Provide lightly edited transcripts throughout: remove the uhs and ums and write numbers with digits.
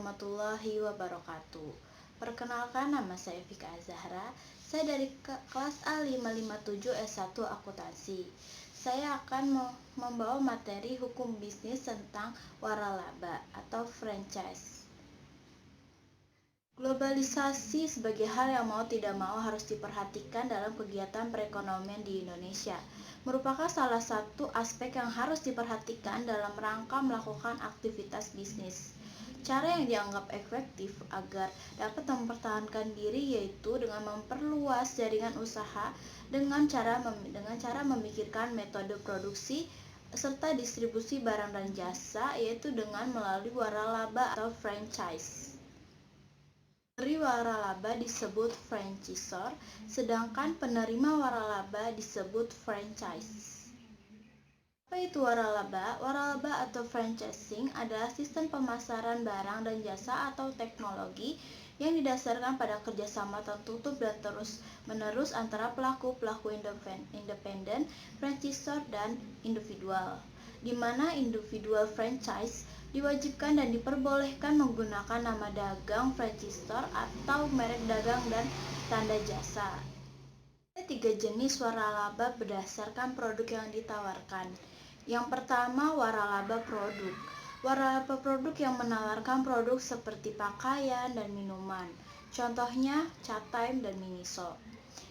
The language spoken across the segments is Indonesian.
warahmatullahi wabarakatuh. Perkenalkan, nama saya Fika Azahra. Saya dari kelas A557 S1 Akuntansi. Saya akan membawa materi hukum bisnis tentang waralaba atau franchise. Globalisasi sebagai hal yang mau tidak mau harus diperhatikan dalam kegiatan perekonomian di Indonesia. Merupakan salah satu aspek yang harus diperhatikan dalam rangka melakukan aktivitas bisnis. Cara yang dianggap efektif agar dapat mempertahankan diri yaitu dengan memperluas jaringan usaha dengan cara memikirkan metode produksi serta distribusi barang dan jasa, yaitu dengan melalui waralaba atau franchise. Pemberi waralaba disebut franchisor, sedangkan penerima waralaba disebut franchise. Apa itu waralaba? Waralaba atau franchising adalah sistem pemasaran barang dan jasa atau teknologi yang didasarkan pada kerjasama tertutup dan terus-menerus antara pelaku-pelaku independen, franchisor, dan individual, di mana individual franchise diwajibkan dan diperbolehkan menggunakan nama dagang franchisor atau merek dagang dan tanda jasa. Ada 3 jenis waralaba berdasarkan produk yang ditawarkan. Yang pertama, waralaba produk. Waralaba produk yang menawarkan produk seperti pakaian dan minuman. Contohnya Chat Time dan Miniso.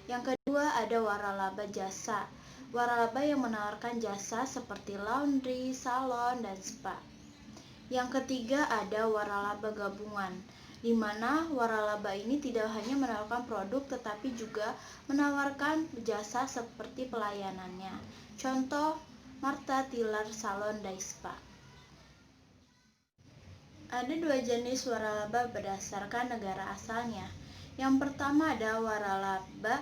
Yang kedua, ada waralaba jasa. Waralaba yang menawarkan jasa seperti laundry, salon, dan spa. Yang ketiga, ada waralaba gabungan, di mana waralaba ini tidak hanya menawarkan produk tetapi juga menawarkan jasa seperti pelayanannya. Contoh, Martha Tilar Salon dan Spa. Ada 2 jenis waralaba berdasarkan negara asalnya. Yang pertama ada waralaba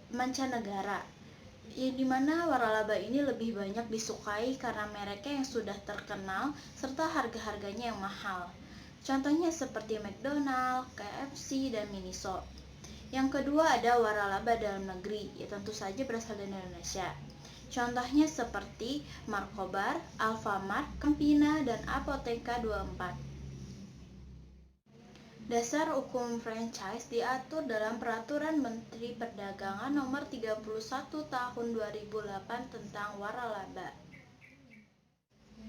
mancanegara, di mana waralaba ini lebih banyak disukai karena mereknya yang sudah terkenal serta harga-harganya yang mahal. Contohnya seperti McDonald, KFC, dan Miniso. Yang kedua ada waralaba dalam negeri, ya tentu saja berasal dari Indonesia. Contohnya seperti Markobar, Alfamart, Campina, dan Apotheka 24. Dasar hukum franchise diatur dalam Peraturan Menteri Perdagangan Nomor 31 Tahun 2008 tentang waralaba.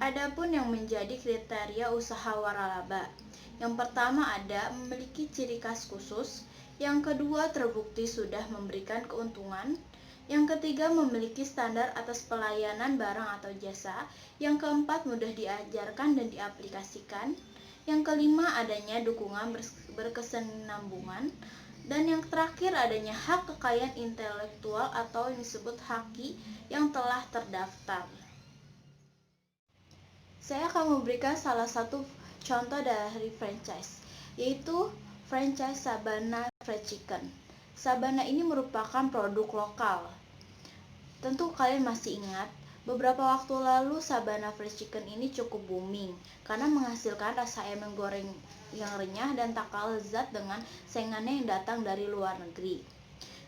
Adapun yang menjadi kriteria usaha waralaba. Yang pertama ada memiliki ciri khas khusus, yang kedua terbukti sudah memberikan keuntungan, yang ketiga memiliki standar atas pelayanan barang atau jasa, yang keempat mudah diajarkan dan diaplikasikan, yang kelima adanya dukungan berkesinambungan, dan yang terakhir adanya hak kekayaan intelektual atau yang disebut haki yang telah terdaftar. Saya akan memberikan salah satu contoh dari franchise, yaitu franchise Sabana Fried Chicken. Sabana ini merupakan produk lokal. Tentu kalian masih ingat, beberapa waktu lalu Sabana Fried Chicken ini cukup booming karena menghasilkan rasa ayam goreng yang renyah dan tak kalah lezat dengan saingannya yang datang dari luar negeri.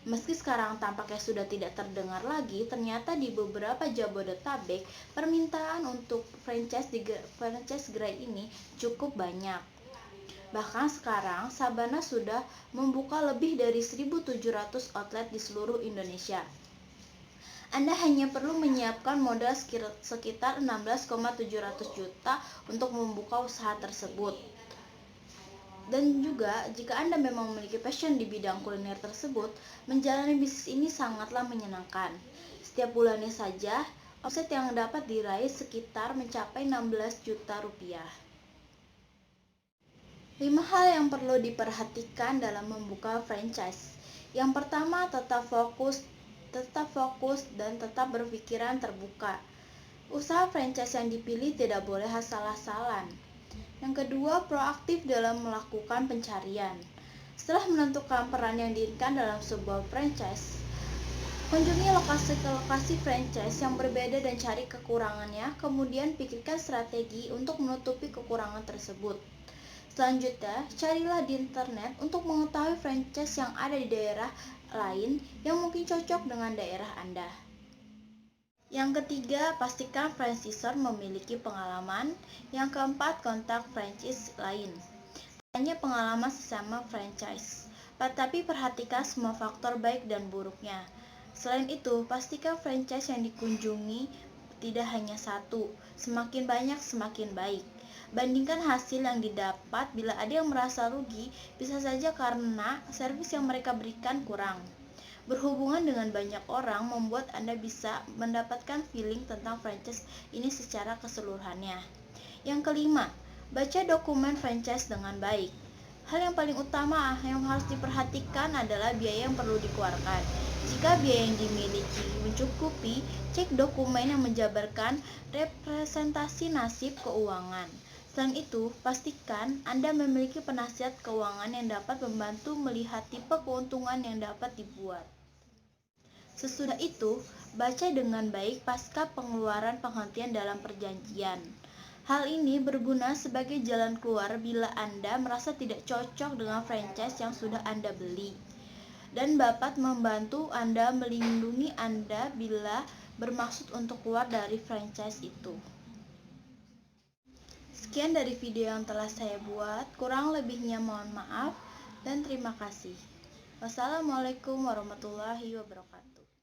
Meski sekarang tampaknya sudah tidak terdengar lagi, ternyata di beberapa Jabodetabek permintaan untuk franchise gerai ini cukup banyak. Bahkan sekarang Sabana sudah membuka lebih dari 1.700 outlet di seluruh Indonesia. Anda hanya perlu menyiapkan modal sekitar 16,700 juta untuk membuka usaha tersebut. Dan juga, jika Anda memang memiliki passion di bidang kuliner tersebut, menjalani bisnis ini sangatlah menyenangkan. Setiap bulannya saja, omset yang dapat diraih sekitar mencapai 16 juta rupiah. 5 hal yang perlu diperhatikan dalam membuka franchise. Yang pertama, tetap fokus dan tetap berpikiran terbuka. Usaha franchise yang dipilih tidak boleh asal-asalan. Yang kedua, proaktif dalam melakukan pencarian. Setelah menentukan peran yang diinginkan dalam sebuah franchise, kunjungi lokasi franchise yang berbeda dan cari kekurangannya, kemudian pikirkan strategi untuk menutupi kekurangan tersebut. Selanjutnya, carilah di internet untuk mengetahui franchise yang ada di daerah lain yang mungkin cocok dengan daerah Anda. Yang ketiga, pastikan franchisor memiliki pengalaman. Yang keempat, kontak franchise lain. Hanya pengalaman sesama franchise, tapi perhatikan semua faktor baik dan buruknya. Selain itu, pastikan franchise yang dikunjungi tidak hanya satu, semakin banyak semakin baik. Bandingkan hasil yang didapat. Bila ada yang merasa rugi, bisa saja karena servis yang mereka berikan kurang. Berhubungan dengan banyak orang membuat Anda bisa mendapatkan feeling tentang franchise ini secara keseluruhannya. Yang kelima, baca dokumen franchise dengan baik. Hal yang paling utama yang harus diperhatikan adalah biaya yang perlu dikeluarkan. Jika biaya yang dimiliki mencukupi, cek dokumen yang menjabarkan representasi nasib keuangan. Selain itu, pastikan Anda memiliki penasihat keuangan yang dapat membantu melihat tipe keuntungan yang dapat dibuat. Sesudah itu, baca dengan baik pasca pengeluaran penghentian dalam perjanjian. Hal ini berguna sebagai jalan keluar bila Anda merasa tidak cocok dengan franchise yang sudah Anda beli, dan dapat membantu Anda melindungi Anda bila bermaksud untuk keluar dari franchise itu. Sekian dari video yang telah saya buat, kurang lebihnya mohon maaf dan terima kasih. Wassalamualaikum warahmatullahi wabarakatuh.